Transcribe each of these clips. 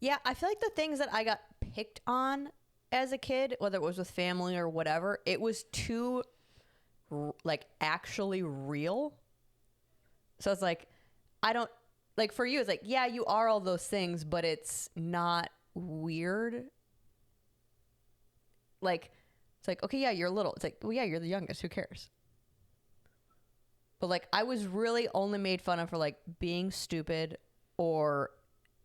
Yeah, I feel like the things that I got picked on as a kid, whether it was with family or whatever, it was too like actually real. So it's like, I don't like for you. It's like, yeah, you are all those things, but it's not weird. Like, it's like, okay, yeah, you're little. It's like, well, yeah, you're the youngest. Who cares? But like, I was really only made fun of for like being stupid or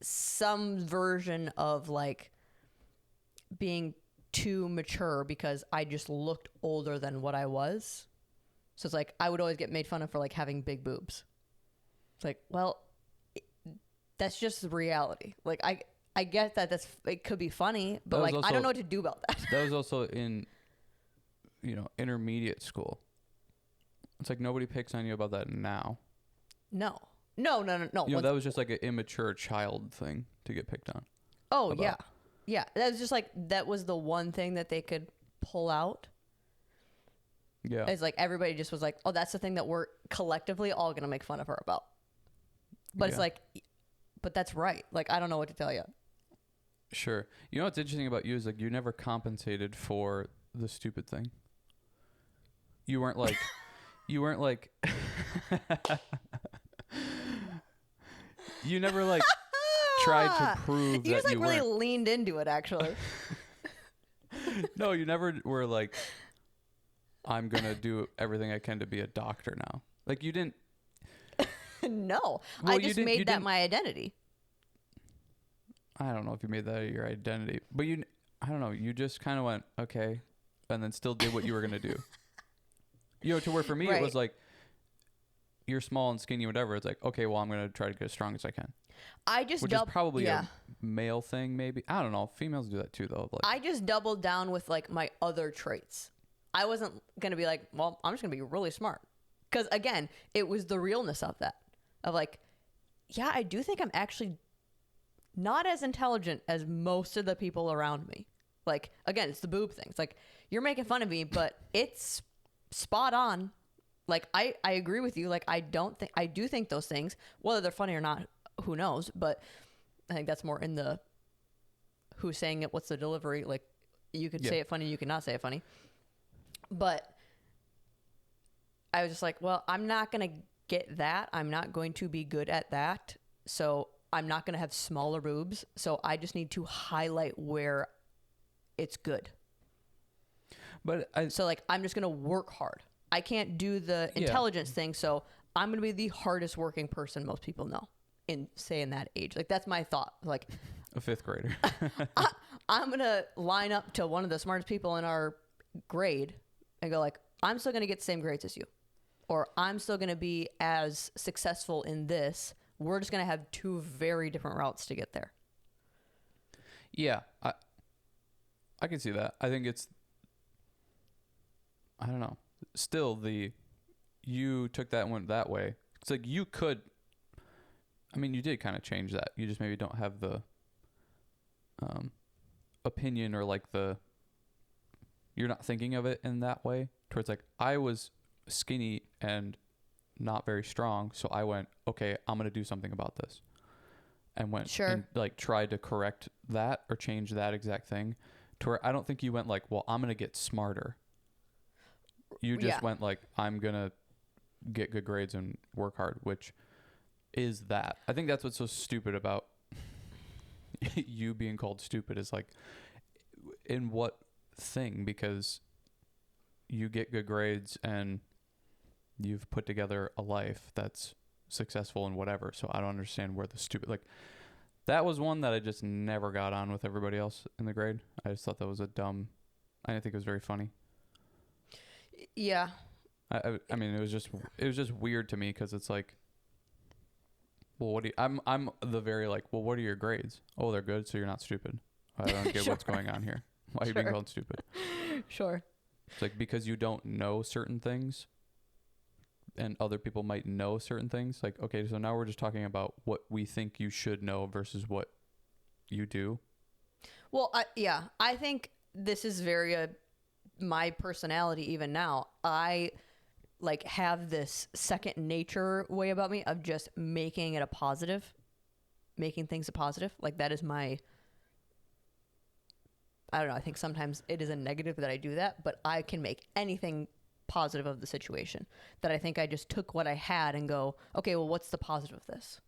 some version of like being too mature because I just looked older than what I was. So it's like I would always get made fun of for like having big boobs. It's like, well, that's just the reality. Like I get that it could be funny, but like I don't know what to do about that. That was also in intermediate school. It's like nobody picks on you about that now. No. That was just like an immature child thing to get picked on. Oh, about. Yeah. That was just like, that was the one thing that they could pull out. Yeah. It's like everybody just was like, oh, that's the thing that we're collectively all going to make fun of her about. But it's like, but that's right. Like, I don't know what to tell you. Sure. You know what's interesting about you is like you never compensated for the stupid thing. You weren't like, you never like tried to prove you that just like you really weren't. leaned into it, actually. No, you never were like, I'm going to do everything I can to be a doctor now. Like you didn't. No, Well, I just made that my identity. I don't know if you made that your identity, but I don't know. You just kind of went, okay, and then still did what you were going to do. To where for me, Right. It was like, you're small and skinny, whatever. It's like, okay, well, I'm going to try to get as strong as I can. Which is probably a male thing, maybe. I don't know. Females do that too, though. Like, I just doubled down with like my other traits. I wasn't going to be like, well, I'm just going to be really smart. Because again, it was the realness of that. Of like, yeah, I do think I'm actually not as intelligent as most of the people around me. Like, again, it's the boob thing. It's like, you're making fun of me, but it's spot on. Like, I agree with you. Like, I do think those things, whether they're funny or not, who knows? But I think that's more in the who's saying it, what's the delivery. Like, you could say it funny, you cannot say it funny. But I was just like, well, I'm not going to get that. I'm not going to be good at that. So I'm not going to have smaller boobs. So I just need to highlight where it's good. But so like, I'm just going to work hard. I can't do the intelligence thing. So I'm going to be the hardest working person most people know in that age. Like, that's my thought. Like a fifth grader. I'm going to line up to one of the smartest people in our grade and go like, I'm still going to get the same grades as you. Or I'm still going to be as successful in this. We're just going to have two very different routes to get there. Yeah, I can see that. I think I don't know. Still, you took that and went that way. It's like you could. I mean, you did kind of change that. You just maybe don't have the opinion or like you're not thinking of it in that way. Towards like, I was skinny and not very strong, so I went, okay, I'm gonna do something about this, and went and like tried to correct that or change that exact thing. To where I don't think you went like, well, I'm gonna get smarter. You just went like, I'm gonna get good grades and work hard, which is that. I think that's what's so stupid about you being called stupid is like, in what thing? Because you get good grades and you've put together a life that's successful in whatever. So I don't understand where the stupid, like, that was one that I just never got on with everybody else in the grade. I just thought that was I didn't think it was very funny. Yeah. I mean, it was just weird to me because it's like, well, I'm the very like, well, what are your grades? Oh, they're good, so you're not stupid. I don't get what's going on here. Why are you being called stupid? Sure. It's like, because you don't know certain things and other people might know certain things. Like, okay, so now we're just talking about what we think you should know versus what you do. Well, I think this is very my personality even now. I like have this second nature way about me of just making it a positive. making things a positive. Like that is my, I don't know. I think sometimes it is a negative that I do that, but I can make anything positive of the situation. That I think I just took what I had and go, okay, well, what's the positive of this?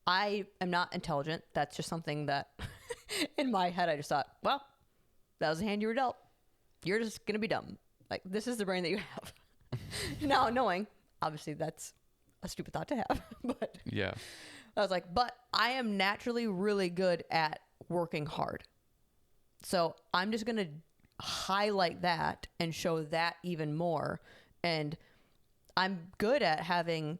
I am not intelligent. That's just something that in my head, I just thought, well, that was the hand you were dealt. You're just going to be dumb. Like, this is the brain that you have. Now, knowing, obviously, that's a stupid thought to have. But yeah, I was like, but I am naturally really good at working hard. So I'm just going to highlight that and show that even more. And I'm good at having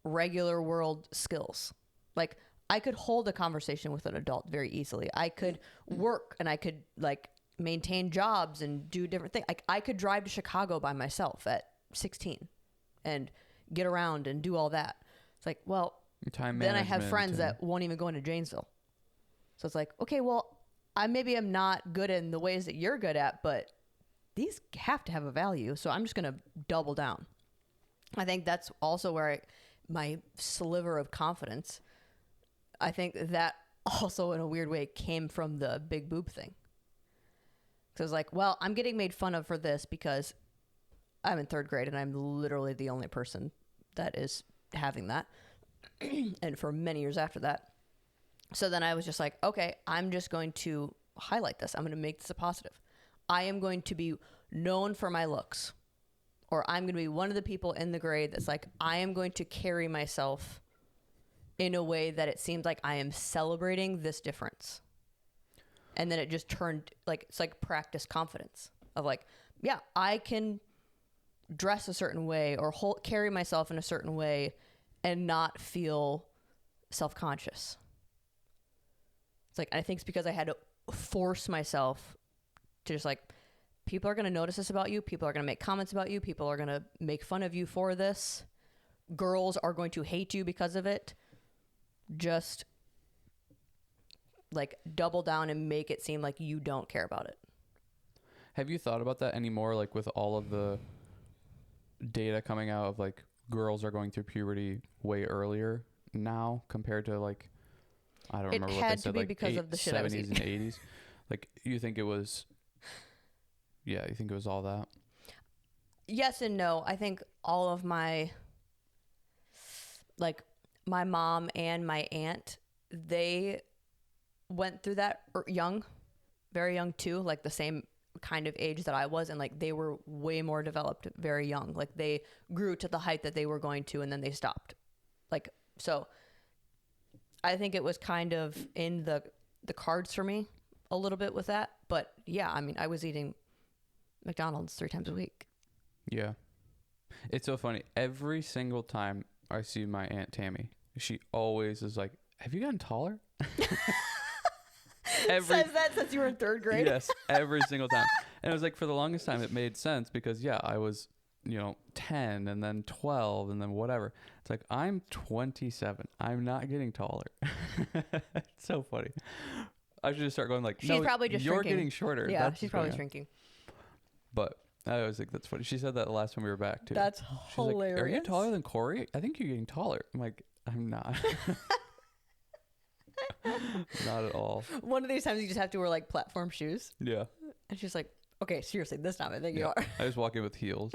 regular world skills. Like, I could hold a conversation with an adult very easily. I could work and I could like maintain jobs and do different things. Like, I could drive to Chicago by myself at 16 and get around and do all that. It's like, well, then I have friends that won't even go into Janesville. So it's like, okay, well, maybe I'm not good in the ways that you're good at, but these have to have a value. So I'm just going to double down. I think that's also where my sliver of confidence, I think that also in a weird way came from the big boob thing. So I was like, well, I'm getting made fun of for this because I'm in third grade and I'm literally the only person that is having that. And for many years after that. So then I was just like, okay, I'm just going to highlight this. I'm going to make this a positive. I am going to be known for my looks. Or I'm going to be one of the people in the grade that's like, I am going to carry myself in a way that it seems like I am celebrating this difference. And then it just turned like, it's like practice confidence of like, yeah, I can dress a certain way or carry myself in a certain way and not feel self-conscious. It's like, I think it's because I had to force myself to just like, people are going to notice this about you. People are going to make comments about you. People are going to make fun of you for this. Girls are going to hate you because of it. Just like double down and make it seem like you don't care about it. Have you thought about that anymore? Like with all of the data coming out of like girls are going through puberty way earlier now compared to like, I don't remember what they said, like because of the shit 70s and 80s. Like, you think it was, you think it was all that? Yes and no. I think all of my, like my mom and my aunt, they went through that young, very young too, like the same kind of age that I was. And like, they were way more developed very young. Like they grew to the height that they were going to, and then they stopped. Like, so I think it was kind of in the cards for me a little bit with that. But yeah, I mean, I was eating McDonald's 3 times a week. Yeah. It's so funny. Every single time I see my Aunt Tammy, she always is like, have you gotten taller? Says that since you were in third grade? Yes, every single time. And it was like, for the longest time, it made sense because, yeah, I was, 10 and then 12 and then whatever. It's like, I'm 27. I'm not getting taller. It's so funny. I should just start going like, she's probably just you're shrinking. Getting shorter. Yeah, she's probably shrinking. But I always think that's funny. She said that the last time we were back too. That's hilarious. Like, are you taller than Corey? I think you're getting taller. I'm like, I'm not. Not at all. One of these times you just have to wear like platform shoes. Yeah. And she's like, okay, seriously, this time I think you are. I just walk in with heels.